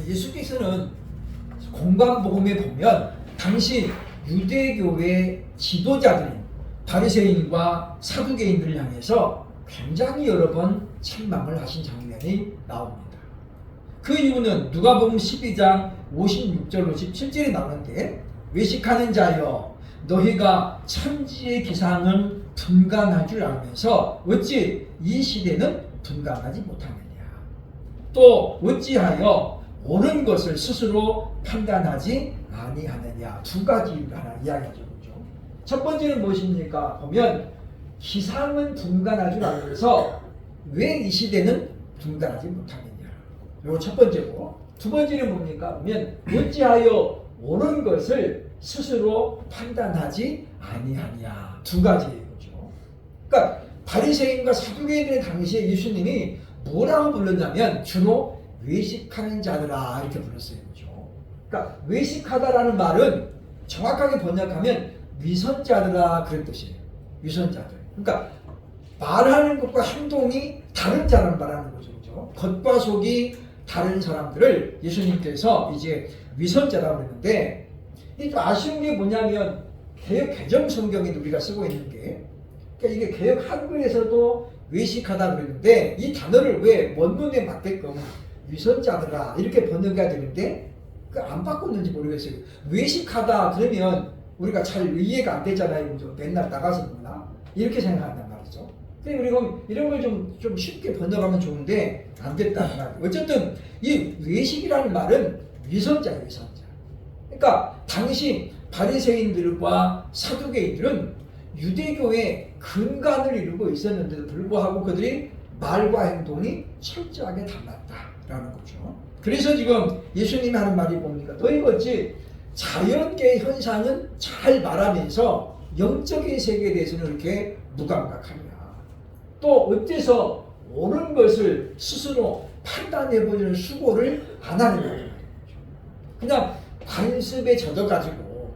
예수께서는 공관복음에 보면 당시 유대교의 지도자들인 바리새인과 사두개인들을 향해서 굉장히 여러 번 책망을 하신 장면이 나옵니다. 그 이유는 누가복음 12장 56절 57절에 나오는데, 외식하는 자여 너희가 천지의 기상은 분간할 줄 알면서 어찌 이 시대는 분간하지 못하느냐. 또 어찌하여 옳은 것을 스스로 판단하지 아니하느냐. 두 가지 이유를 하나 이야기하죠. 첫 번째는 무엇입니까? 보면 기상은 분간할 줄 알면서 왜 이 시대는 분간하지 못하느냐. 이거 첫 번째고, 두 번째는 뭡니까? 보면 어찌하여 옳은 것을 스스로 판단하지 아니하냐. 두 가지예요. 그러니까 바리새인과 사두개인들의 당시에 예수님이 뭐라고 불렀냐면 주로 외식하는 자들아 이렇게 불렀어요. 그렇죠? 그러니까 외식하다라는 말은 정확하게 번역하면 위선자들아 그런 뜻이에요. 위선자들. 그러니까 말하는 것과 행동이 다른 자를 말하는 거죠. 그렇죠? 겉과 속이 다른 사람들을 예수님께서 이제 위선자라고 그랬는데, 이게 좀 아쉬운 게 뭐냐면 개역 개정 성경에도 우리가 쓰고 있는 게, 그러니까 이게 개역 한글에서도 외식하다 그랬는데 이 단어를 왜 원문에 맞게끔 위선자들아 이렇게 번역해야 되는데 그 안 바꿨는지 모르겠어요. 외식하다 그러면 우리가 잘 이해가 안 되잖아요. 그죠? 맨날 나가서 먹나? 이렇게 생각한단 말이죠. 근데 우리가 이런 걸 좀 쉽게 번역하면 좋은데 안 됐다는 말이에요. 어쨌든 이 외식이라는 말은 위선자예요. 위선자. 그러니까 당시 바리새인들과 사두개인들은 유대교의 근간을 이루고 있었는데도 불구하고 그들이 말과 행동이 철저하게 달랐다라는 거죠. 그래서 지금 예수님이 하는 말이 뭡니까? 너희가 어찌 자연계의 현상은 잘 말하면서 영적인 세계에 대해서는 이렇게 무감각하냐. 또 어째서 옳은 것을 스스로 판단해보려는 수고를 안 하느냐. 그냥 관습에 젖어가지고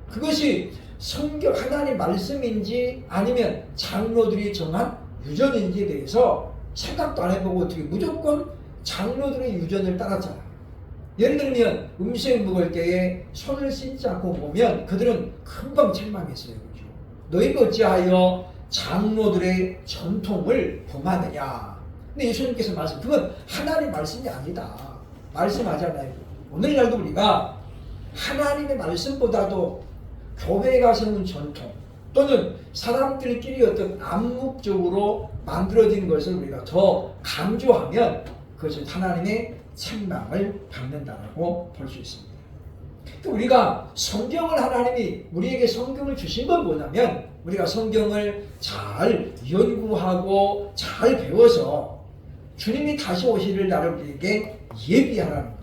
그것이 성경 하나님 말씀인지 아니면 장로들이 정한 유전인지에 대해서 생각도 안 해보고 어떻게 무조건 장로들의 유전을 따랐잖아요. 예를 들면 음식 먹을 때에 손을 씻지 않고 보면 그들은 금방 책망했어요. 그렇죠? 너희가 어찌하여 장로들의 전통을 범하느냐. 근데 예수님께서 말씀, 그건 하나님 말씀이 아니다. 말씀하잖아요. 오늘날도 우리가 하나님의 말씀보다도 교회가 세운 전통 또는 사람들끼리 어떤 암묵적으로 만들어진 것을 우리가 더 강조하면 그것은 하나님의 책망을 받는다라고 볼 수 있습니다. 우리가 성경을 하나님이 우리에게 성경을 주신 건 뭐냐면 우리가 성경을 잘 연구하고 잘 배워서 주님이 다시 오실 날을 우리에게 예비하라는 거예요.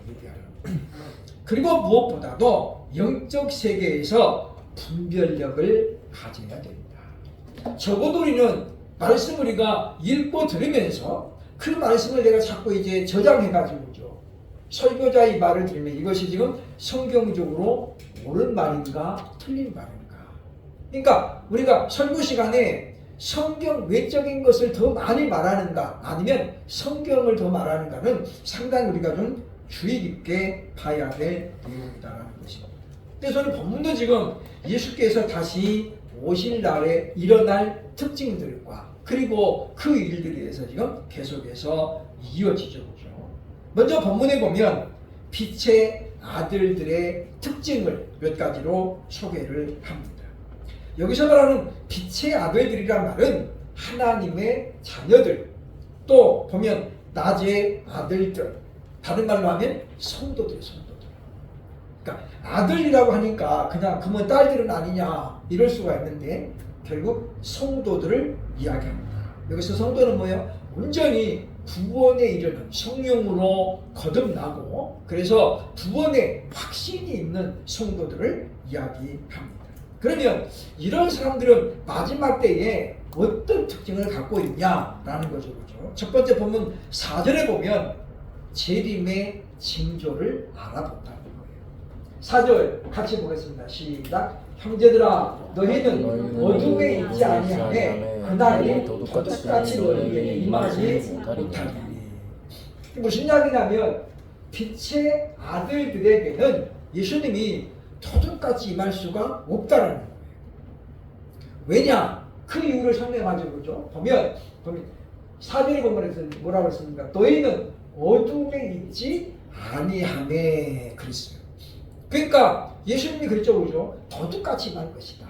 그리고 무엇보다도 영적 세계에서 분별력을 가져야 됩니다. 적어도 우리는 말씀 우리가 읽고 들으면서 그 말씀을 내가 자꾸 이제 저장해가지고죠. 설교자의 말을 들으면 이것이 지금 성경적으로 옳은 말인가 틀린 말인가. 그러니까 우리가 설교 시간에 성경 외적인 것을 더 많이 말하는가 아니면 성경을 더 말하는가는 상당히 우리가 좀 주의 깊게 봐야 될 내용이다라는 것입니다. 그래서 저는 본문도 지금 예수께서 다시 오실 날에 일어날 특징들과 그리고 그 일들에 대해서 지금 계속해서 이어지죠. 먼저 본문에 보면 빛의 아들들의 특징을 몇 가지로 소개를 합니다. 여기서 말하는 빛의 아들들이란 말은 하나님의 자녀들, 또 보면 낮의 아들들, 다른 말로 하면 성도들. 그러니까 아들이라고 하니까 그냥 그러면 딸들은 아니냐 이럴 수가 있는데 결국 성도들을 이야기합니다. 여기서 성도는 뭐예요? 온전히 구원에 이르는 성령으로 거듭나고 그래서 구원에 확신이 있는 성도들을 이야기합니다. 그러면 이런 사람들은 마지막 때에 어떤 특징을 갖고 있냐라는 거죠. 그렇죠? 첫 번째 보면 4절에 보면 재림의 징조를 알아본다는 거예요. 4절 같이 보겠습니다. 시작. 형제들아 너희는 어둠에 있지 아니하매 그날이 도둑같이 너희에게 임하지 못하리니. 무슨 이야기냐면 빛의 아들들에게는 예수님이 도둑같이 임할 수가 없다라는 거예요. 왜냐? 그 이유를 설명하죠. 그죠? 보면 4절에 보면 뭐라고 했습니까? 너희는 어둠에 있지 아니하매 그랬어요. 그러니까 예수님이 그랬죠. 그죠? 도둑같이 임할 것이다.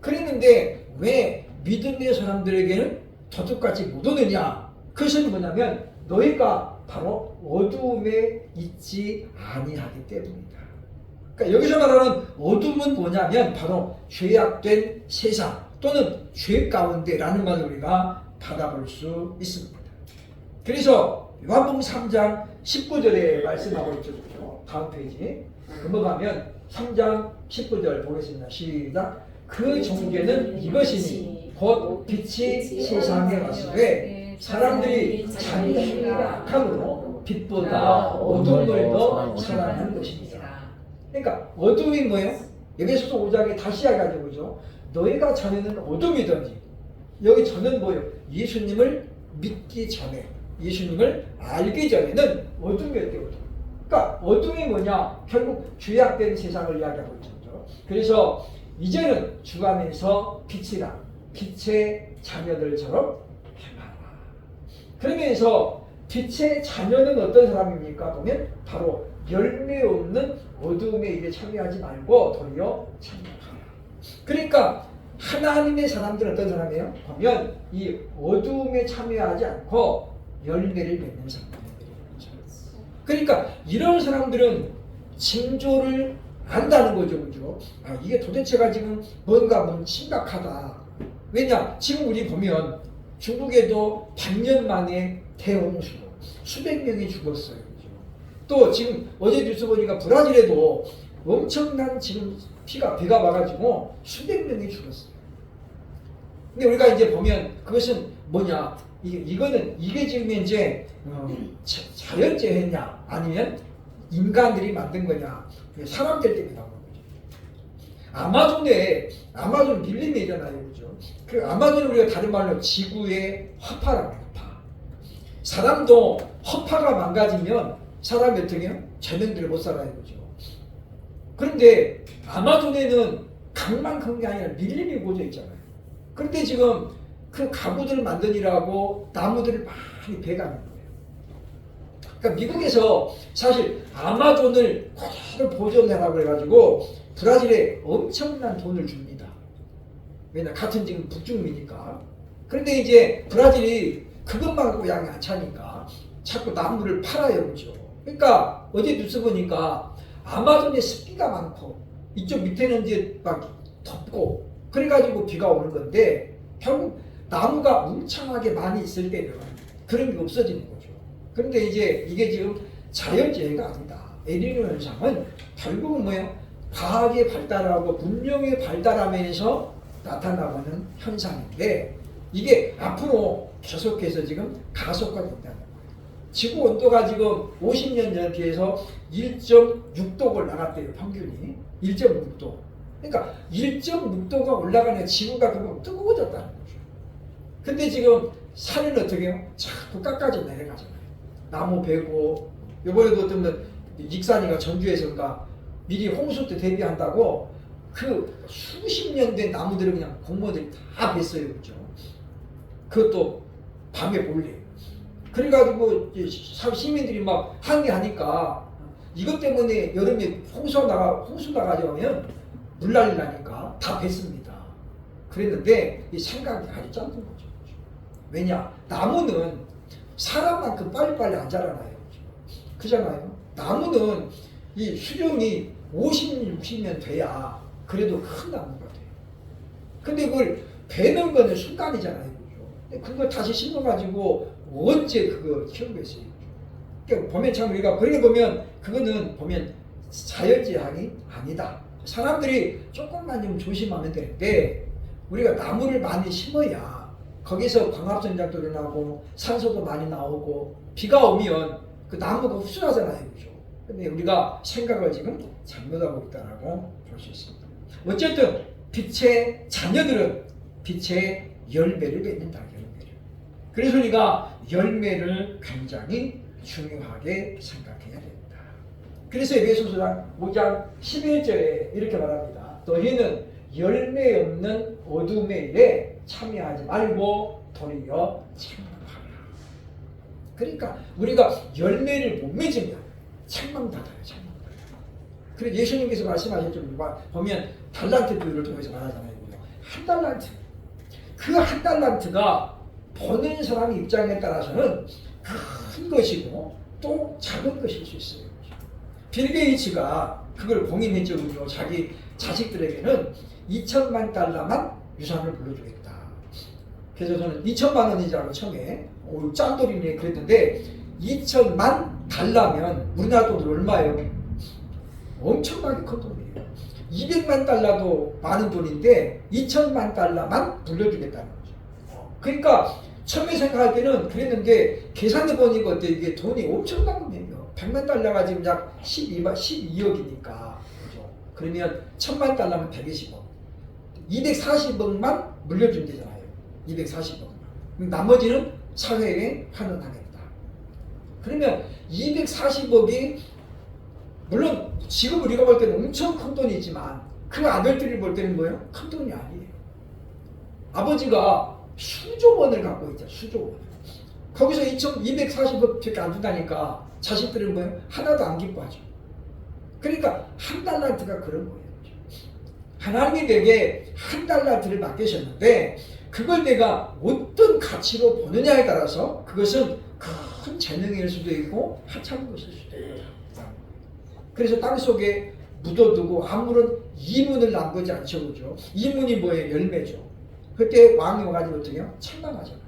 그랬는데 왜 믿음의 사람들에게는 도둑같이 못 오느냐? 그것은 뭐냐면 너희가 바로 어둠에 있지 아니하기 때문이다. 그러니까 여기서 말하는 어둠은 뭐냐면 바로 죄악된 세상 또는 죄 가운데라는 말을 우리가 받아볼 수 있습니다. 그래서 요한복음 3장 19절에 말씀하고 있죠. 다음 페이지 넘어가면 3장 19절 보겠습니다. 시작. 그 종계는 이것이니 곧 빛이 세상에 왔으되 사람들이 자기 악함으로 빛보다 어둠을 더 사랑하는 것입니다. 그러니까 어둠이 뭐예요? 에베소서 5장에 다시 이야기하죠. 그죠? 너희가 전에는 어둠이든지 여기 저는 뭐예요? 예수님을 믿기 전에 예수님을 알기 전에는 어둠이었대요. 그러니까 어둠이 뭐냐? 결국 죄악된 세상을 이야기하고 있죠. 그래서 이제는 주 안에서 빛이라 빛의 자녀들처럼 행하라. 그러면서 빛의 자녀는 어떤 사람입니까? 보면 바로 열매 없는 어둠에 일에 참여하지 말고 도리어 참여하라. 그러니까 하나님의 사람들은 어떤 사람이에요? 보면 이 어둠에 참여하지 않고 열매를 맺는 사람들이에요. 그러니까 이런 사람들은 징조를 안다는 거죠. 그죠? 아, 이게 도대체가 지금 뭔가 심각하다. 왜냐? 지금 우리 보면 중국에도 100년 만에 대홍수로 수백 명이 죽었어요. 그죠? 또 지금 어제 뉴스 보니까 브라질에도 엄청난 지금 비가 와가지고 수백 명이 죽었어요. 근데 우리가 이제 보면 그것은 뭐냐? 이게 지금 이제 자연재해냐 아니면 인간들이 만든 거냐? 사람들 때문에 나오는 거죠. 아마존 밀림이잖아요. 그죠? 그 아마존은 우리가 다른 말로 지구의 허파라고 해요. 허파. 사람도 허파가 망가지면 사람이 어떻게 해요? 제명들을 못 살아요. 그죠? 그런데 아마존에는 강만 큰 게 아니라 밀림이 꽂혀 있잖아요. 그런데 지금 그 가구들을 만드느라고 나무들을 많이 베가는 거예요. 그러니까 미국에서 사실 아마존을 그대로 보존하라고 해가지고 브라질에 엄청난 돈을 줍니다. 왜냐 같은 지금 북중미니까. 그런데 이제 브라질이 그것만 갖고 양이 안 차니까 자꾸 나무를 팔아요. 그죠? 그러니까 어제 뉴스 보니까 아마존에 습기가 많고 이쪽 밑에는 이제 막 덥고 그래가지고 비가 오는 건데 결국 나무가 울창하게 많이 있을 때는 그런 게 없어지는 거죠. 그런데 이제 이게 지금 자연재해가 아니다. 엘니뇨 현상은 결국은 뭐예요? 과학이 발달하고 문명이 발달하면서 나타나는 현상인데 이게 앞으로 계속해서 지금 가속화된다는 거예요. 지구 온도가 지금 50년 전에 비해서 1.6도가 올라갔대요. 평균이 1.6도. 그러니까 1.6도가 올라가는 지구가 그만큼 뜨거워졌다는 거죠. 근데 지금 산은 어떻게 해요? 자꾸 깎아져 내려가잖아요. 나무 베고 이번에도 어떤 익산이가 전주에서인가 미리 홍수 때 대비한다고 그 수십 년 된 나무들을 그냥 공무원들이 다 뱄어요. 그죠? 그것도 밤에 몰래. 그래가지고 시민들이 막 항의하니까 이것 때문에 여름에 홍수 나가져오면 물난리 나니까 다 뱄습니다. 그랬는데 이 생각이 아주 짧은 거죠. 왜냐? 나무는 사람만큼 빨리빨리 안 자라나요. 그잖아요. 나무는 이 수령이 50년, 60년 돼야 그래도 큰 나무가 돼요. 근데 그걸 베는 거는 순간이잖아요. 그죠? 그걸 다시 심어가지고 언제 그거 키우겠어요. 그러니까 보면 참 우리가 그렇게 보면 그거는 보면 자연재해이 아니다. 사람들이 조금만 좀 조심하면 되는데 우리가 나무를 많이 심어야 거기서 광합성장도 일어나고 산소도 많이 나오고 비가 오면 그 나무가 흡수하잖아요. 그죠? 근데 우리가 생각을 지금 잘못하고 있다고 볼 수 있습니다. 어쨌든 빛의 자녀들은 빛의 열매를 맺는다. 열매를. 그래서 우리가 열매를 굉장히 중요하게 생각해야 됩니다. 그래서 에베소서 5장 11절에 이렇게 말합니다. 너희는 열매 없는 어둠의 일에 참여하지 말고 도리어 책망하라. 그러니까 우리가 열매를 못 맺으면 책망받아요. 책망받아요. 그래서 예수님께서 말씀하셨죠. 보면 달란트 비유를 통해서 말하잖아요. 한 달란트. 그 한 달란트가 버는 사람 입장에 따라서는 큰 것이고 또 작은 것일 수 있어요. 빌 게이츠가 그걸 공인했죠. 자기 자식들에게는 2천만 달러만 유산을 물려주겠다. 그래서 저는 2천만 원이라고 처음에 짠돌이네 그랬는데 2천만 달러면 우리나라 돈으로 얼마예요? 엄청나게 큰 돈이에요. 200만 달러도 많은 돈인데 2천만 달러만 물려주겠다는 거죠. 그러니까 처음에 생각할 때는 그랬는데 계산해 보니까 어때 이게 돈이 엄청난 금액이에요. 100만 달러가 지금 약 12억이니까 그죠? 그러면 1000만 달러면 120억. 240억만 물려준대잖아요. 240억만. 나머지는 사회에 환원하겠다. 그러면 240억이 물론 지금 우리가 볼 때는 엄청 큰 돈이지만 그 아들들이 볼 때는 뭐예요? 큰 돈이 아니에요. 아버지가 수조 원을 갖고 있죠. 수조 원. 거기서 240억밖에 안 준다니까 자식들은 뭐예요? 하나도 안 기뻐하죠. 그러니까 한 달란트가 그런 거예요. 하나님이 내게 한 달란트를 맡기셨는데 그걸 내가 어떤 가치로 보느냐에 따라서 그것은 큰 재능일 수도 있고 하찮은 것일 수도 있다. 그래서 땅속에 묻어두고 아무런 이문을 남기지 않죠. 그죠? 이문이 뭐예요? 열매죠. 그때 왕이 와가지고 어떻게 해요? 책망하잖아요.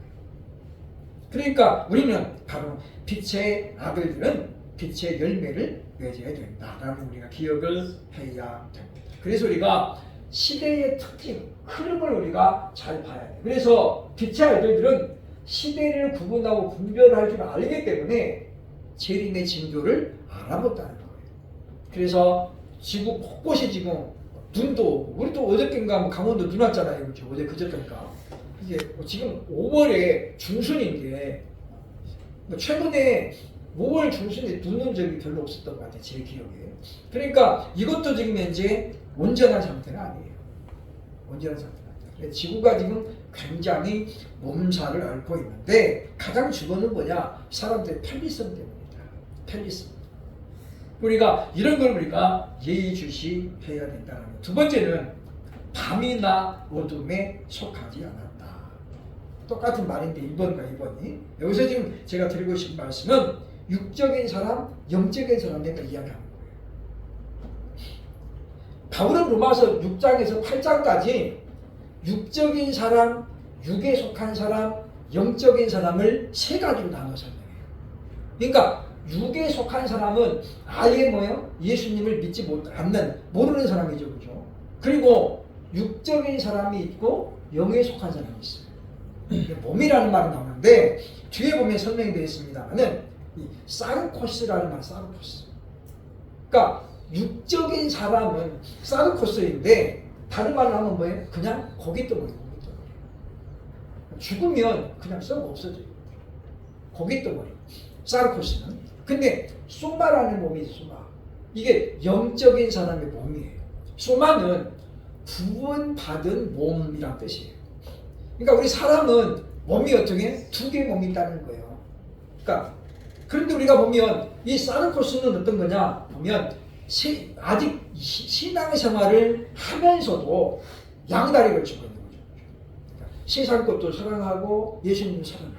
그러니까 우리는 바로 빛의 아들들은 빛의 열매를 맺어야 된다라는 우리가 기억을 해야 됩니다. 그래서 우리가 시대의 특징, 흐름을 우리가 잘 봐야 돼요. 그래서 빛의 아들들은 시대를 구분하고 분별할 줄 알기 때문에 재림의 징조를 알아봤다는 거예요. 그래서 지구 곳곳이 지금 눈도 오고 우리 또 어저께인가 강원도 눈 왔잖아요. 그렇죠? 어제 그저께인가 이게 지금 5월에 중순인데 최근에 5월 중순에 눈 온 적이 별로 없었던 것 같아요. 제 기억에. 그러니까 이것도 지금 현재 온전한 상태는 아니에요. 온전한 상태는 아니에요. 지구가 지금 굉장히 몸살을 앓고 있는데 가장 주거는 뭐냐? 사람들의 편리성 때문이다. 편리성. 우리가 이런 걸 우리가 예의주시해야 된다는 것. 두 번째는 밤이나 어둠에 속하지 않았다. 똑같은 말인데 1번과 2번이. 여기서 지금 제가 드리고 싶은 말씀은 육적인 사람, 영적인 사람에 대해 이야기하는 거예요. 바울은 로마서 6장에서 8장까지 육적인 사람, 육에 속한 사람, 영적인 사람을 세 가지로 나눠 설명해요. 그러니까 육에 속한 사람은 아예 뭐예요? 예수님을 믿지 않는 모르는 사람이죠. 그죠? 그리고 육적인 사람이 있고 영에 속한 사람이 있어요. 몸이라는 말이 나오는데 뒤에 보면 설명이 되어 있습니다만은 이 사르코스라는 말, 사르코스. 그러니까 육적인 사람은 사르코스인데 다른 말로 하면 뭐예요? 그냥 고깃덩어리. 죽으면 그냥 썩어 없어져요. 고깃덩어리. 사르코스는. 근데 소마라는 몸이 있어요. 소마. 이게 영적인 사람의 몸이에요. 소마는 구원받은 몸이란 뜻이에요. 그러니까 우리 사람은 몸이 어떻게? 두 개의 몸이 있다는 거예요. 그러니까 그런데 우리가 보면 이 사르코스는 어떤 거냐? 보면 아직 신앙생활을 하면서도 양다리를 치고 있는 거죠. 그러니까 세상 것도 사랑하고 예수님을 사랑하고.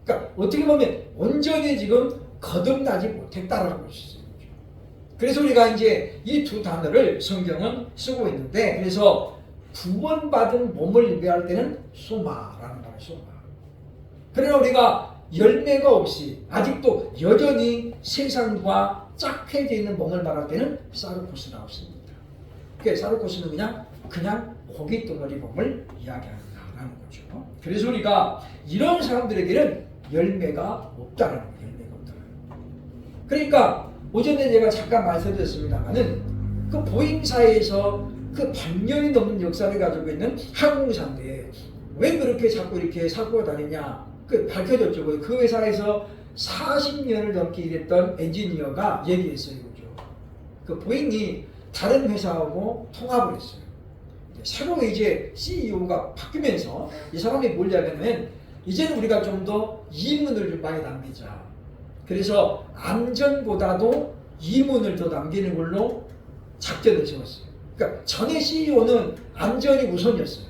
그러니까 어떻게 보면 온전히 지금 거듭나지 못했다라고 볼 수 있어요. 그래서 우리가 이제 이 두 단어를 성경은 쓰고 있는데 그래서 구원받은 몸을 예배할 때는 소마라는 말이에요. 소마. 그러나 우리가 열매가 없이 아직도 여전히 세상과 짝해져 있는 몸을 말할 때는 사르코스라고 씁니다. 그러니까 사르코스는 그냥 고깃덩어리 몸을 이야기한다라는 거죠. 그래서 우리가 이런 사람들에게는 열매가 없다는 거예요. 열매가 없다는 거예요. 그러니까 오전에 제가 잠깐 말씀드렸습니다만은 그 보잉사에서 그 100년이 넘는 역사를 가지고 있는 항공사인데 왜 그렇게 자꾸 이렇게 사고가 다니냐? 그 밝혀졌죠. 그 회사에서 40년을 넘게 일했던 엔지니어가 얘기했어요. 그죠? 그 보잉이 다른 회사하고 통합을 했어요. 새로 이제 CEO가 바뀌면서 이 사람이 뭘 이야기하냐면 이제는 우리가 좀 더 이문을 좀 많이 남기자. 그래서 안전보다도 이문을 더 남기는 걸로 작전을 세웠어요. 그러니까 전에 CEO는 안전이 우선이었어요.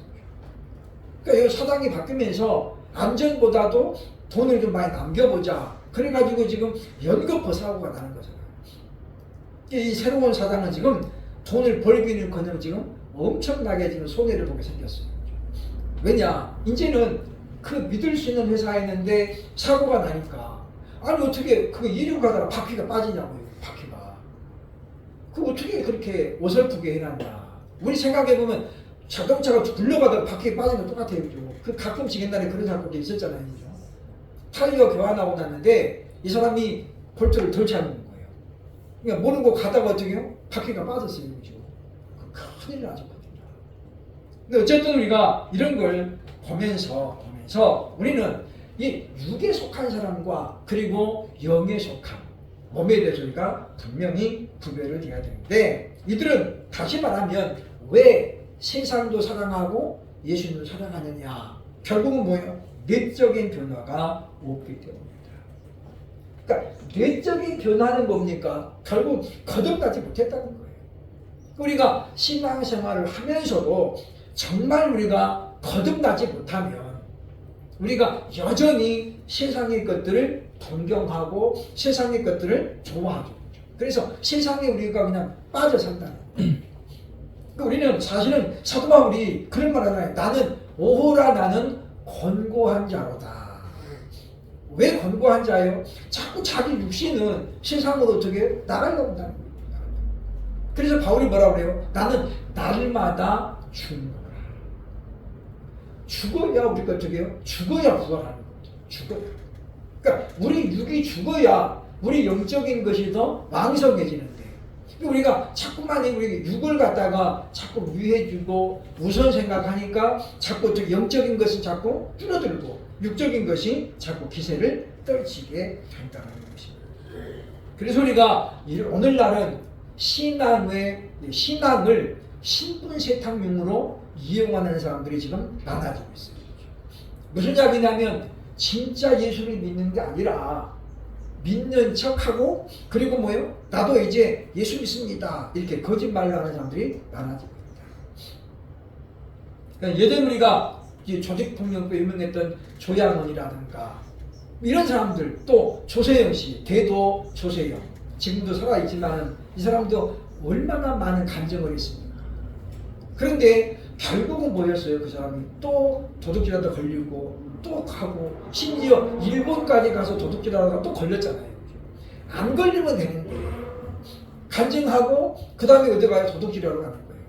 그러니까 이 사장이 바뀌면서 안전보다도 돈을 좀 많이 남겨보자. 그래가지고 지금 연거푸 사고가 나는 거잖아요. 이 새로운 사장은 지금 돈을 벌기는커녕 지금 엄청나게 지금 손해를 보게 생겼어요. 왜냐? 이제는 그 믿을 수 있는 회사였는데 사고가 나니까 아니 어떻게 그 이륙 가다가 바퀴가 빠지냐고요. 바퀴가. 그 어떻게 그렇게 어설프게 해놨냐. 우리 생각해보면 자동차가 굴러가다가 바퀴가 빠지는 거 똑같아요. 그죠? 그 가끔씩 옛날에 그런 사건도 있었잖아요. 그죠? 타이어 교환하고 났는데 이 사람이 볼트를 덜 차는 거예요. 그러니까 모르고 가다가 어떻게 해요? 바퀴가 빠졌어요. 그죠? 큰일 나죠. 근데 어쨌든 우리가 이런 걸 보면서 우리는 이 육에 속한 사람과 그리고 영에 속한 몸에 대해서 우리가 분명히 구별을 해야 되는데 이들은 다시 말하면 왜 세상도 사랑하고 예수님을 사랑하느냐 결국은 뭐예요? 내적인 변화가 없기 때문입니다. 그러니까 내적인 변화는 뭡니까? 결국 거듭나지 못했다는 거예요. 우리가 신앙생활을 하면서도 정말 우리가 거듭나지 못하면 우리가 여전히 세상의 것들을 동경하고 세상의 것들을 좋아하죠. 그래서 세상에 우리가 그냥 빠져 산다는 거예요. 그러니까 우리는 사실은 사도 바울이 그런 말 하잖아요. 나는 오호라 나는 권고한 자로다. 왜 권고한 자예요? 자꾸 자기 육신은 세상으로 어떻게 나가려고 한다는 거예요. 그래서 바울이 뭐라고 그래요? 나는 날마다 죽는 거야. 죽어야 우리가 어떻게 해요? 죽어야 부활하는 거죠. 죽어야. 그러니까 우리 육이 죽어야 우리 영적인 것이 더 왕성해지는데 우리가 자꾸만 우리 육을 갖다가 자꾸 위해주고 우선 생각하니까 자꾸 어떻게 영적인 것은 자꾸 줄어들고 육적인 것이 자꾸 기세를 떨치게 된다는 것입니다. 그래서 우리가 오늘날은 신앙을 신분 세탁용으로 이용하는 사람들이 지금 많아지고 있어요. 무슨 이야기냐면 진짜 예수를 믿는 게 아니라 믿는 척하고 그리고 뭐예요? 나도 이제 예수 믿습니다. 이렇게 거짓말을 하는 사람들이 많아지고 있다. 그러니까 예전 우리가 조직폭력배 유명했던 조양원이라든가 이런 사람들 또 조세영 씨, 대도 조세영 지금도 살아있지만 이 사람도 얼마나 많은 감정을 했습니까? 그런데 결국은 뭐였어요? 그 사람이 또 도둑질하다 걸리고 또 가고 심지어 일본까지 가서 도둑질하다가 또 걸렸잖아요. 안 걸리면 되는데 간증하고 그 다음에 어디 가서 도둑질하러 가는 거예요.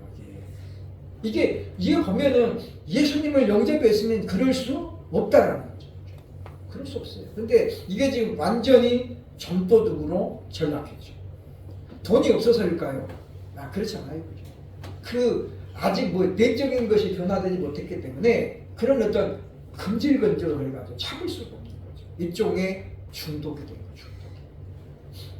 이게 보면은 예수님을 영접했으면 그럴 수 없다라는 거죠. 그럴 수 없어요. 근데 이게 지금 완전히 전도둑으로 전락했죠. 돈이 없어서일까요? 그렇지 않아요. 아직 내적인 것이 변화되지 못했기 때문에 그런 어떤 금질건조를 해가지고 참을 수가 없는 거죠. 일종의 중독이 되는 거죠.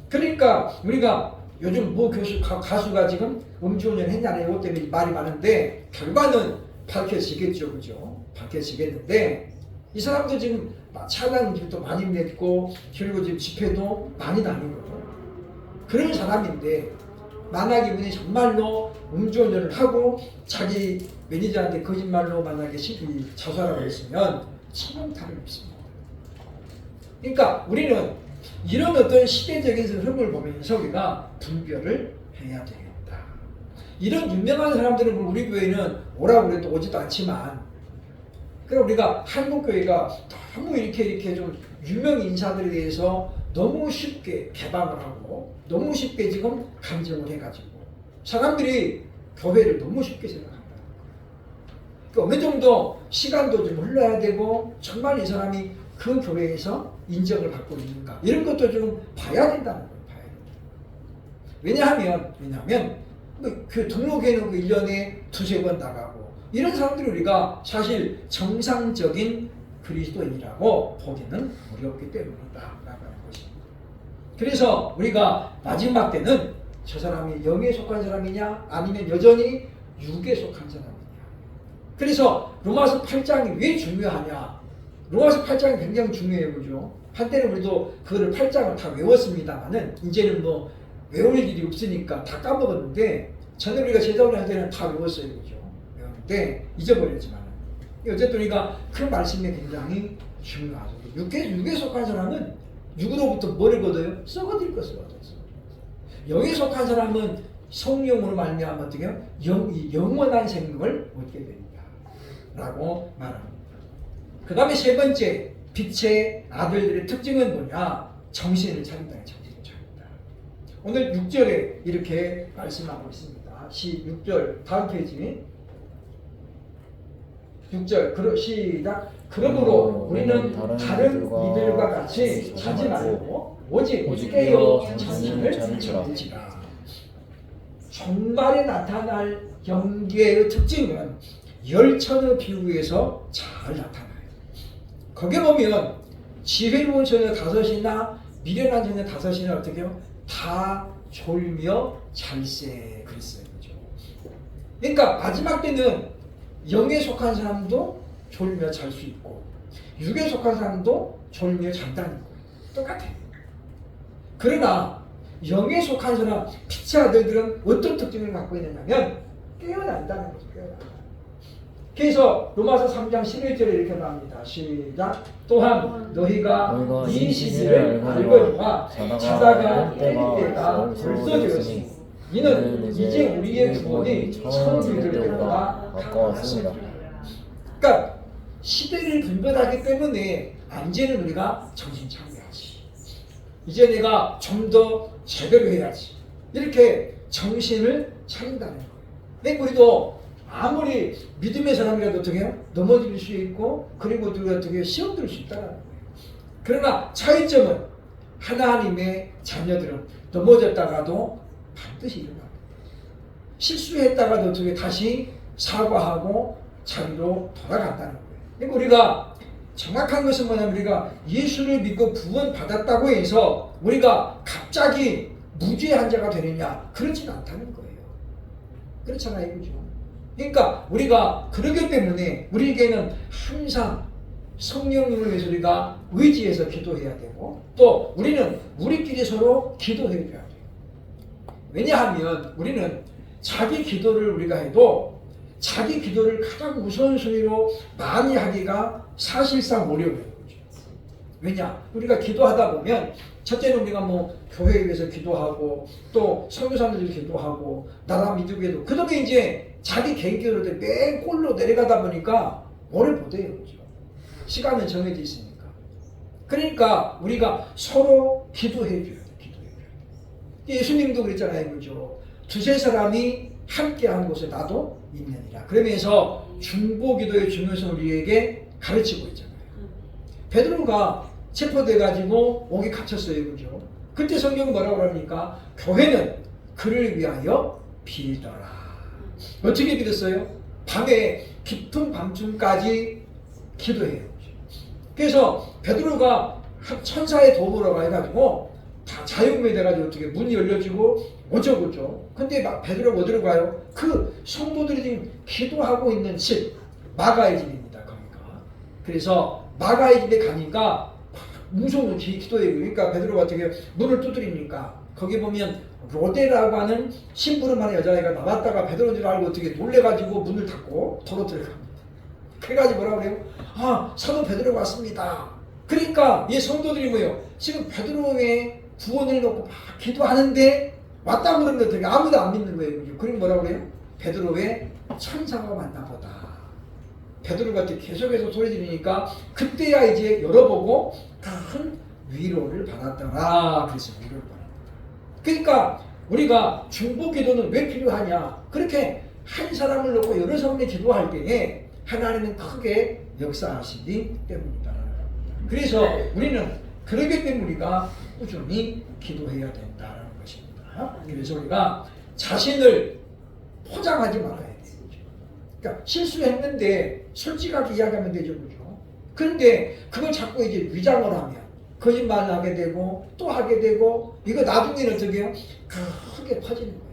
그러니까 우리가 요즘 가수가 지금 음주운전 했냐는 이것 때문에 말이 많은데 결과는 밝혀지겠죠. 그죠? 밝혀지겠는데 이 사람도 지금 차량도 많이 냈고 그리고 지금 집회도 많이 다니거든요. 그런 사람인데 만약에 이분이 정말로 음주운전을 하고 자기 매니저한테 거짓말로 만약에 자수하라고 했으면 치명타를 입습니다. 그러니까 우리는 이런 어떤 시대적인 흐름을 보면서 우리가 분별을 해야 되겠다. 이런 유명한 사람들은 우리 교회는 오라고 해도 오지도 않지만 그럼 우리가 한국교회가 너무 이렇게 좀 유명 인사들에 대해서 너무 쉽게 개방을 하고 너무 쉽게 지금 감정을 해가지고 사람들이 교회를 너무 쉽게 생각한다는 거예요. 그러니까 어느 정도 시간도 좀 흘러야 되고 정말 이 사람이 그 교회에서 인정을 받고 있는가 이런 것도 좀 봐야 된다는 거예요. 왜냐하면 그 등록회는 1년에 2-3번 나가고 이런 사람들이 우리가 사실 정상적인 그리스도인이라고 보기는 어렵기 때문이다 라고 하는 것입니다. 그래서 우리가 마지막 때는 저 사람이 영에 속한 사람이냐 아니면 여전히 육에 속한 사람이냐. 그래서 로마서 8장이 왜 중요하냐. 로마서 8장이 굉장히 중요해요. 그죠? 한때는 우리도 그거를 8장을 다 외웠습니다만은 이제는 뭐 외울 일이 없으니까 다 까먹었는데 저는 우리가 제자훈련 할 때는 다 외웠어요. 그죠? 외웠는데 잊어버렸지만 어쨌든 우리가 그 말씀이 굉장히 중요하죠. 육에 속한 사람은 육으로부터 뭐를 거둬요? 썩어질 것을 얻어요. 영에 속한 사람은 성령으로 말미암아 어떻게 해요? 영원한 생명을 얻게 됩니다. 라고 말합니다. 그 다음에 세 번째 빛의 아들들의 특징은 뭐냐? 정신을 차린다. 정신을 차린다. 오늘 6절에 이렇게 말씀하고 있습니다. 6절 다음 페이지 6절 시작. 그러므로 우리는 다른 이들과 같이 자지 말고 오직 깨어 정신을 차리지라. 종말에 나타날 영계의 특징은 열천의 비유에서 잘 나타나요. 거기에 보면 지혜로운 처녀 5이나 미련한 처녀 5이나 어떻게 해요? 다 졸며 잘세 그랬어요. 그렇죠? 그러니까 마지막 때는 영에 속한 사람도 졸며 잘 수 있고 육에 속한 사람도 졸며 잔다는 거예요. 똑같아요. 그러나 영에 속한 사람, 빛의 아들들은 어떤 특징을 갖고 있느냐면 깨어난다는 거죠. 깨어난다. 그래서 로마서 3장 11절에 이렇게 나옵니다. 시작. 또한 너희가 이 시기를 알거니와 자다가 깰 때가 벌써 되었으니 이는 이제 우리의 구원이 처음 이를 때보다 가까웠습니다. 그러니까 시대를 분별하기 때문에 이제는 우리가 정신 차려야지. 이제 내가 좀 더 제대로 해야지. 이렇게 정신을 차린다는 거예요. 그러니까 우리도 아무리 믿음의 사람이라도 어떻게 해요? 넘어질 수 있고 그리고 우리가 어떻게 시험 들 수 있다는 거예요. 그러나 차이점은 하나님의 자녀들은 넘어졌다가도 반드시 일어납니다. 실수했다가도 어떻게 다시 사과하고 자리로 돌아간다는 거예요. 그러니까 우리가 정확한 것은 뭐냐면 우리가 예수를 믿고 구원 받았다고 해서 우리가 갑자기 무죄한 자가 되느냐 그렇지는 않다는 거예요. 그렇잖아요. 그죠? 그러니까 우리가 그러기 때문에 우리에게는 항상 성령님을 위해서 우리가 의지해서 기도해야 되고 또 우리는 우리끼리 서로 기도해줘야 돼요. 왜냐하면 우리는 자기 기도를 우리가 해도 자기 기도를 가장 우선순위로 많이 하기가 사실상 어려워요. 왜냐? 우리가 기도하다 보면 첫째는 우리가 뭐 교회에 위해서 기도하고 또 선교사님들 기도하고 나라 믿음에도 그 다음에 이제 자기 개인 기도를 맨 꼴로 내려가다 보니까 뭐를 못해요. 그죠? 시간은 정해져 있으니까. 그러니까 우리가 서로 기도해줘야 돼. 기도해줘야 돼. 예수님도 그랬잖아요. 그죠? 두세 사람이 함께한 곳에 나도 있느니라. 그러면서 중보기도의 중요성을 우리에게 가르치고 있잖아요. 베드로가 체포돼가지고 옥에 갇혔어요. 그죠? 그때 성경은 뭐라고 합니까? 교회는 그를 위하여 빌더라. 어떻게 빌었어요? 밤에 깊은 밤중까지 기도해요. 그래서 베드로가 천사의 도움으로 해가지고 다 자유문이 돼가지고 어떻게 문이 열려지고 어쩌고죠. 근데 막 베드로가 어디로 가요? 그 성도들이 지금 기도하고 있는 집 마가의 집입니다. 거기가. 그래서 마가의 집에 가니까 무서운 기도해요. 그러니까 베드로가 어떻게 문을 두드리니까 거기 보면 로데라고 하는 심부름하는 여자애가 나왔다가 베드로인 줄 알고 어떻게 놀래가지고 문을 닫고 도로 들어갑니다. 그래가지고 뭐라 그래요? 아, 사도 베드로가 왔습니다. 그러니까 이 성도들이 뭐예요? 지금 베드로의 구원을 놓고 막 기도하는데 왔다고 그러는데 어떻게 아무도 안 믿는 거예요. 그럼 뭐라 그래요? 베드로의 천사가 왔나 보다. 베드로가 계속해서 소리 지르니까 그때야 이제 열어보고 큰 위로를 받았더라. 그래서 위로를 받았다. 그러니까 우리가 중보 기도는 왜 필요하냐? 그렇게 한 사람을 놓고 여러 사람이 기도할 때에 하나님은 크게 역사하시기 때문이다. 그래서 우리는 그러기 때문에 우리가 꾸준히 기도해야 된다는 것입니다. 그래서 우리가 자신을 포장하지 말아야 돼요. 그러니까 실수했는데 솔직하게 이야기하면 되죠. 그죠? 그런데 그걸 자꾸 이제 위장을 하면 거짓말을 하게 되고 또 하게 되고 이거 나중에는 어떻게 해요? 크게 퍼지는 거예요.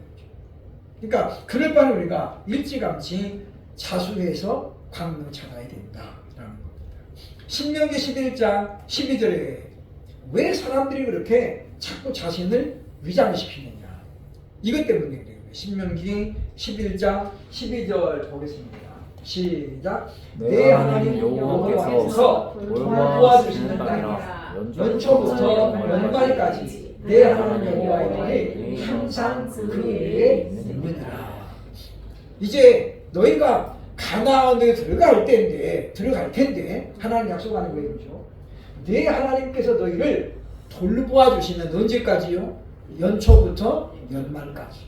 그러니까 그럴 바는 우리가 일찌감치 자수해서 광명 찾아야 된다라는 겁니다. 신명기 11장 12절에 왜 사람들이 그렇게 자꾸 자신을 위장시키느냐 이것 때문에 그래요. 신명기 11장 12절 보겠습니다. 시작. 내 하나님 여호와께서 도와주시는 땅이라 연초부터 연말까지 내 하나님 여호와의 길이 항상 그 위에 있느니라. 이제 너희가 가나안에 들어갈 텐데 하나님 약속하는 거예요. 그렇죠? 내 하나님께서 너희를 돌보아 주시면 언제까지요? 연초부터 연말까지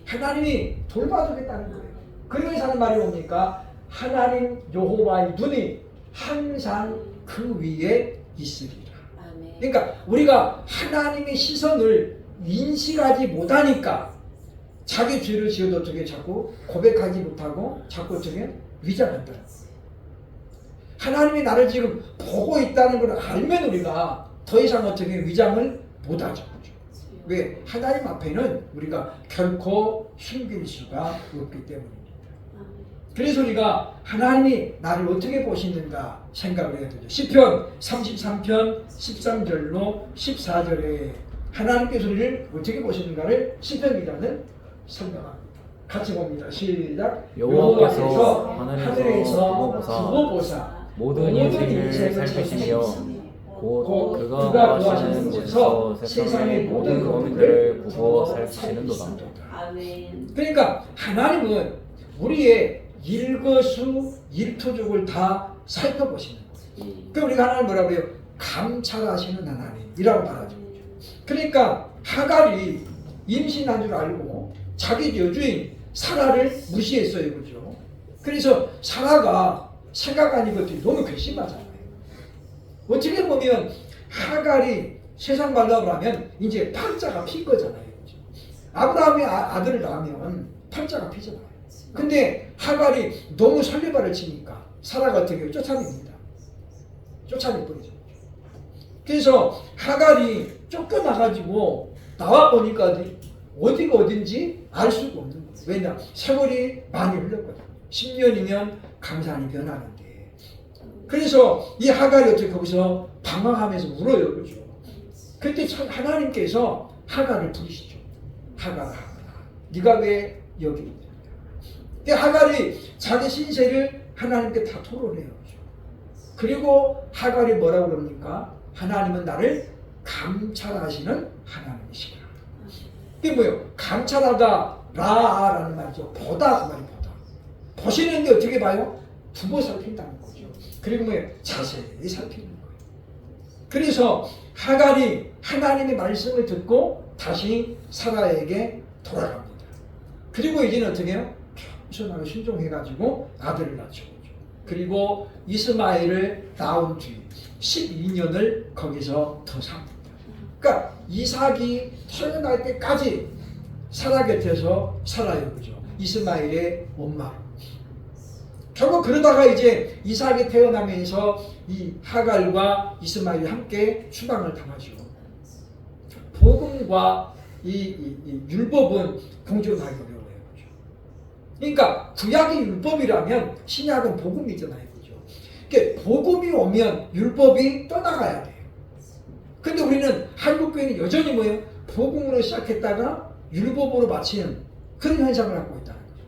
하나님이 돌봐주겠다는 거예요. 그러면서 하는 말이 뭡니까? 하나님 여호와의 눈이 항상 그 위에 있으리라. 그러니까 우리가 하나님의 시선을 인식하지 못하니까 자기 죄를 지어도 어떻게 자꾸 고백하지 못하고 자꾸 어떻게 위장한다. 하나님이 나를 지금 보고 있다는 걸 알면 우리가 더 이상 어떻게 위장을 못하죠. 왜? 하나님 앞에는 우리가 결코 숨길 수가 없기 때문입니다. 그래서 우리가 하나님이 나를 어떻게 보시는가 생각을 해야 되죠. 시편 33편 13절로 14절에 하나님께서 우리를 어떻게 보시는가를 시편 기자는 설명합니다. 같이 봅니다. 시작. 여호와께서 하늘에서 두고 보사 모든 인생을 살피시며 곧 그가 거하시는 곳에서 세상의 모든 거민들을 보고 살피시는도다. 그러니까 하나님은 우리의 일거수 일투족을 다 살펴보시는 거예요. 그러니까 우리가 하나님 뭐라고 해요? 감찰하시는 하나님이라고 말하죠. 그러니까 하갈이 임신한 줄 알고 자기 여주인 사라를 무시했어요. 그죠? 그래서 사라가 생각하는 것들이 너무 괘씸하잖아요. 어떻게 보면 하갈이 세상 말로 하면 이제 팔자가 핀 거잖아요. 그죠? 아브라함이 아들을 낳으면 팔자가 피잖아요. 근데 하갈이 너무 설레발을 치니까 사라가 어떻게 해요? 쫓아냅니다. 쫓아내버리죠. 그래서 하갈이 쫓겨나가지고 나와보니까 어디가 어딘지 알 수가 없는 거예요. 왜냐? 세월이 많이 흘렀거든요. 10년이면 강산이 변하는데. 그래서 이 하갈이 어떻게 거기서 방황하면서 울어요. 그죠? 그때 하나님께서 하갈을 부르시죠. 하갈아, 네가 왜 여기 있냐? 근데 하갈이 자기 신세를 하나님께 다 토로해요. 그리고 하갈이 뭐라고 그럽니까? 하나님은 나를 감찰하시는 하나님이시다. 이게 뭐예요? 감찰하다 라라는 말이죠. 보다 그 말이 보다. 보시는데 어떻게 봐요? 두고 살핀다는 거죠. 그리고 뭐예요? 자세히 살피는 거예요. 그래서 하갈이 하나님의 말씀을 듣고 다시 사라에게 돌아갑니다. 그리고 이제는 어떻게 해요? 겸손하게 순종해가지고 아들을 낳죠. 그리고 이스마엘을 낳은 뒤 12년을 거기서 더 삽니다. 그러니까 이삭이 태어날 때까지 사라 곁에서 살아요. 그죠? 이스마엘의 엄마. 결국 그러다가 이제 이삭이 태어나면서 이 하갈과 이스마엘이 함께 추방을 당하죠. 복음과 이 율법은 공존하기 어려워요. 그죠? 그러니까 구약이 율법이라면 신약은 복음이잖아요. 그죠? 그러니까 복음이 오면 율법이 떠나가야 돼요. 근데 우리는 한국교회는 여전히 뭐예요? 복음으로 시작했다가 율법으로 마치는 그런 현상을 갖고 있다는 거죠.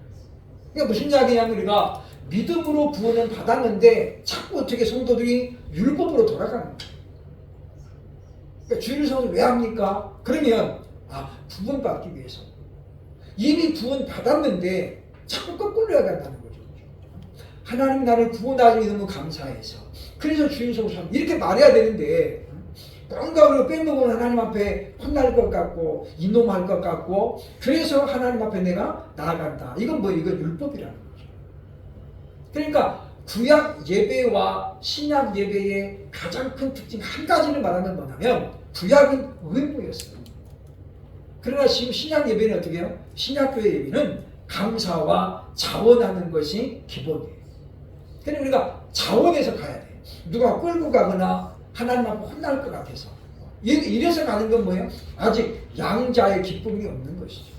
그러니까 무슨 이야기냐면 우리가 믿음으로 구원은 받았는데 자꾸 어떻게 성도들이 율법으로 돌아가는 거예요. 그러니까 주일 성을 왜 합니까? 그러면 구원받기 위해서. 이미 구원 받았는데 자꾸 거꾸로 해야 된다는 거죠. 하나님 나를 구원하시니 너무 감사해서. 그래서 주일 성을 이렇게 말해야 되는데 뭔가 우리가 빼먹으면 하나님 앞에 혼날 것 같고 이놈할 것 같고 그래서 하나님 앞에 내가 나아간다. 이건 이건 율법이라는 거죠. 그러니까 구약 예배와 신약 예배의 가장 큰 특징 한 가지를 말하면 뭐냐면 구약은 의무였어요. 그러나 지금 신약 예배는 어떻게 해요? 신약교회 예배는 감사와 자원하는 것이 기본이에요. 그러니까 우리가 자원해서 가야 돼요. 누가 끌고 가거나 하나님 앞에 혼날 것 같아서. 이래서 가는 건 뭐예요? 아직 양자의 기쁨이 없는 것이죠.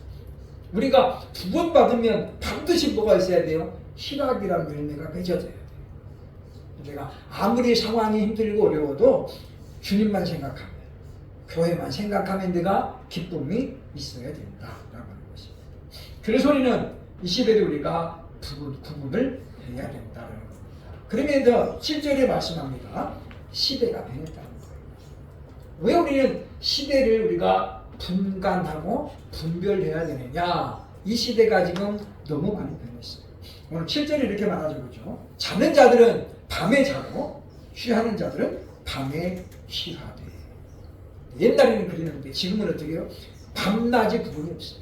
우리가 구원받으면 반드시 뭐가 있어야 돼요? 희락이라는 열매가 맺어져야 돼요. 내가 아무리 상황이 힘들고 어려워도 주님만 생각하면, 교회만 생각하면 내가 기쁨이 있어야 된다라고 하는 것입니다. 그래서 우리는 이 시대를 우리가 구분을 해야 된다는 겁니다. 그러면서 7절에 말씀합니다. 시대가 변했다는 거예요. 왜 우리는 시대를 우리가 분간하고 분별해야 되느냐? 이 시대가 지금 너무 많이 변했어요. 오늘 7절에 이렇게 말하죠. 자는 자들은 밤에 자고 취하는 자들은 밤에 취하되. 옛날에는 그랬는데 지금은 어떻게 해요? 밤낮이 구분이 없어요.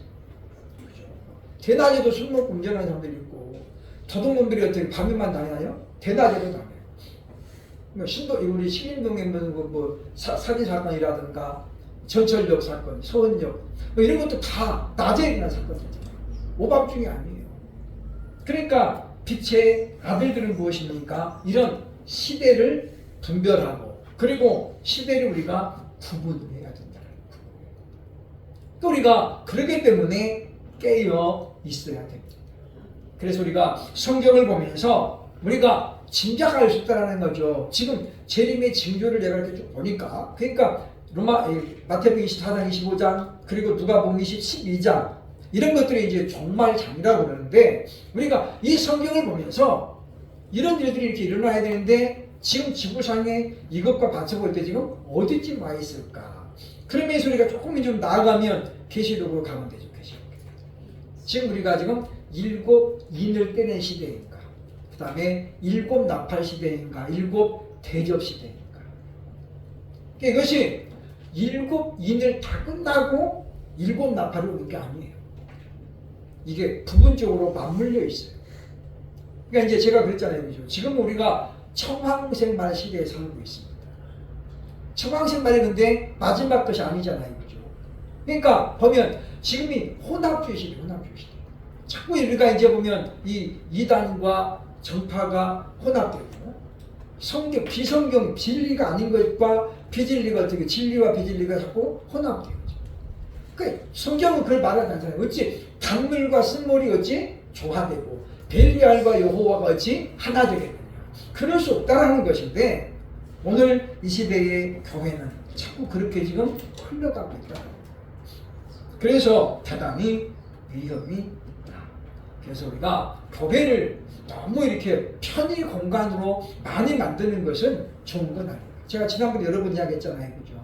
그죠? 대낮에도 술 먹고 운전하는 사람들이 있고, 도둑놈들이 어떻게 밤에만 다니나요? 대낮에도 다녀요. 우리 신림동에 사기 사건이라든가 전철역 사건, 서원역 이런 것도 다 낮에 일어난 사건이잖아요. 오밤중이 아니에요. 그러니까 빛의 아들들은 무엇입니까? 이런 시대를 분별하고, 그리고 시대를 우리가 구분해야 된다는 거예요. 또 우리가 그러기 때문에 깨어 있어야 됩니다. 그래서 우리가 성경을 보면서 우리가 짐작할 수 있다는 거죠. 지금 재림의 징조를 내가 이렇게 쭉 보니까, 그러니까 마태복음 24장, 25장, 그리고 누가복음 12장 이런 것들이 이제 종말장이라고 그러는데, 우리가 이 성경을 보면서 이런 일들이 이렇게 일어나야 되는데 지금 지구상에 이것과 받쳐볼 때 지금 어디쯤 와 있을까? 그러면서 우리가 조금 좀 나아가면 계시록으로 가면 되죠. 계시록. 지금 우리가 지금 7 인을 떼는 시대인가, 그 다음에 7 나팔 시대인가, 7 대접 시대인가. 이것이 7 인을 다 끝나고 7 나팔이 오는 게 아니에요. 이게 부분적으로 맞물려 있어요. 그러니까 이제 제가 그랬잖아요. 그죠? 지금 우리가 청황생말 시대에 살고 있습니다. 청황생말이 근데 마지막 것이 아니잖아요. 그죠? 그러니까 보면 지금이 혼합주의 시대, 혼합주의 시대. 자꾸 우리가 이제 보면 이 이단과 정파가 혼합되고, 성경, 비성경, 진리가 아닌 것과 비진리가 어떻게, 진리와 비진리가 자꾸 혼합돼요. 그러니까 성경은 그걸 말하지 않잖아요. 어찌 단물과 쓴물이 어찌 조화되고 벨리알과 여호와가 어찌 하나 되겠느냐. 그럴 수 없다라는 것인데, 오늘 이 시대의 교회는 자꾸 그렇게 지금 흘러가고 있다. 그래서 대단히 위험이 있다. 그래서 우리가 교회를 너무 이렇게 편의 공간으로 많이 만드는 것은 좋은 건 아니에요. 제가 지난번에 여러 번 이야기했잖아요. 그죠?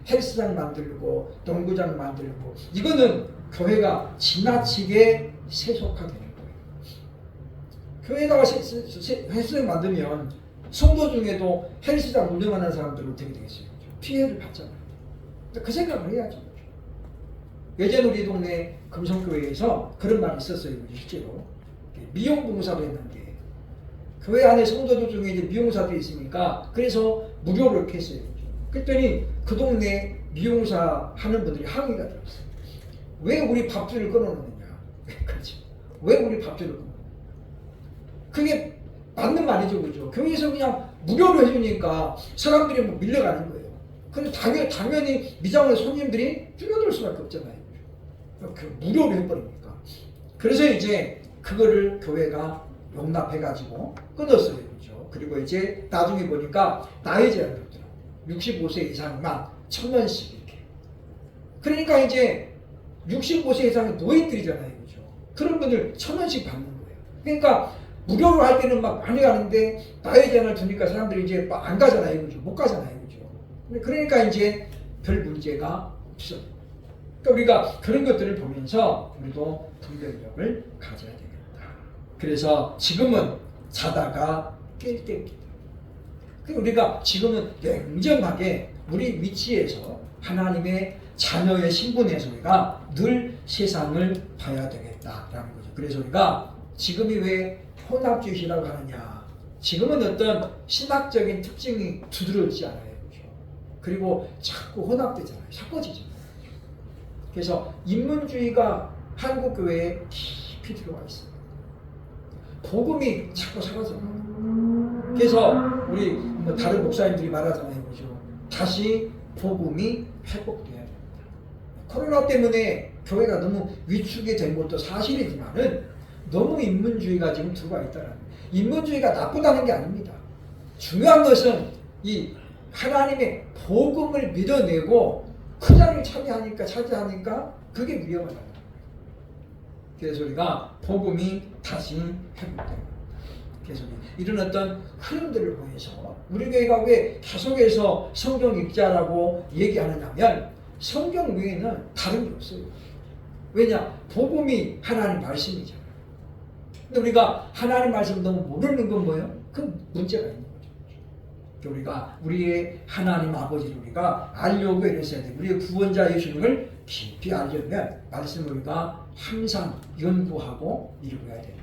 헬스장 만들고 농구장 만들고, 이거는 교회가 지나치게 세속화되는 거예요. 교회가 헬스장 만들면 성도 중에도 헬스장 운영하는 사람들은 어떻게 되겠어요? 피해를 받잖아요. 그 생각을 해야죠. 예전 우리 동네 금성교회에서 그런 말이 있었어요. 실제로 미용봉사를 했는데, 교회 안에 성도들 중에 이제 미용사들이 있으니까 그래서 무료로 이렇게 했어요. 그랬더니 그 동네 미용사 하는 분들이 항의가 들었어요. 왜 우리 밥줄을 끊어놓느냐. 그렇죠. 왜 우리 밥줄을 끊어놓느냐. 그게 맞는 말이죠. 그죠. 교회에서 그냥 무료로 해주니까 사람들이 뭐 밀려가는 거예요. 근데 당연히 미장원 손님들이 줄어들 수밖에 없잖아요. 그 무료로 해버리니까. 그래서 이제 그거를 교회가 용납해가지고 끊었어요. 그죠. 그리고 이제 나중에 보니까 나이 제한이 없더라고요. 65세 이상만 1,000원씩 이렇게. 그러니까 이제 65세 이상의 노인들이잖아요. 그죠. 그런 분들 1,000원씩 받는 거예요. 그러니까 무료로 할 때는 막 많이 가는데 나이 제한을 두니까 사람들이 이제 막 안 가잖아요. 그죠. 못 가잖아요. 그죠. 그러니까 이제 별 문제가 없어요. 그러니까 우리가 그런 것들을 보면서 우리도 분별력을 가져야 되겠다. 그래서 지금은 자다가 깰 때입니다. 우리가 지금은 냉정하게 우리 위치에서 하나님의 자녀의 신분에서 우리가 늘 세상을 봐야 되겠다라는 거죠. 그래서 우리가 지금이 왜 혼합주의라고 하느냐. 지금은 어떤 신학적인 특징이 두드러지지 않아요. 그렇죠? 그리고 자꾸 혼합되잖아요. 섞어지잖아요. 그래서 인문주의가 한국교회에 깊이 들어와 있습니다. 복음이 자꾸 사라져요. 그래서 우리 다른 목사님들이 말하잖아요. 그죠? 다시 복음이 회복돼야 됩니다. 코로나 때문에 교회가 너무 위축이 된 것도 사실이지만은 너무 인문주의가 지금 들어와 있다는 거예요. 인문주의가 나쁘다는 게 아닙니다. 중요한 것은 이 하나님의 복음을 믿어내고 그 자리를 차지하니까 그게 위험하다는 거예요. 그래서 우리가 복음이 다시 회복됩니다. 그래서 이런 어떤 흐름들을 보여서 우리 교회가 왜 계속해서 성경 읽자라고 얘기하느냐면 성경 외에는 다른 게 없어요. 왜냐? 복음이 하나님 말씀이잖아요. 근데 우리가 하나님 말씀 너무 모르는 건 뭐예요? 그 문제가 있는 거죠. 우리가 우리의 하나님 아버지를 우리가 알려고 이랬어야 돼. 우리의 구원자 예수님을 깊이 알려면 말씀을 우리가 항상 연구하고 읽어야 됩니다.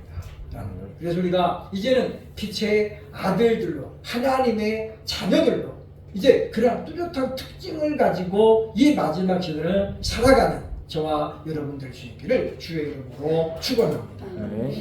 그래서 우리가 이제는 빛의 아들들로 하나님의 자녀들로 이제 그런 뚜렷한 특징을 가지고 이 마지막 시대를 살아가는 저와 여러분들 수 있기를 주의 이름으로 축원합니다. 네.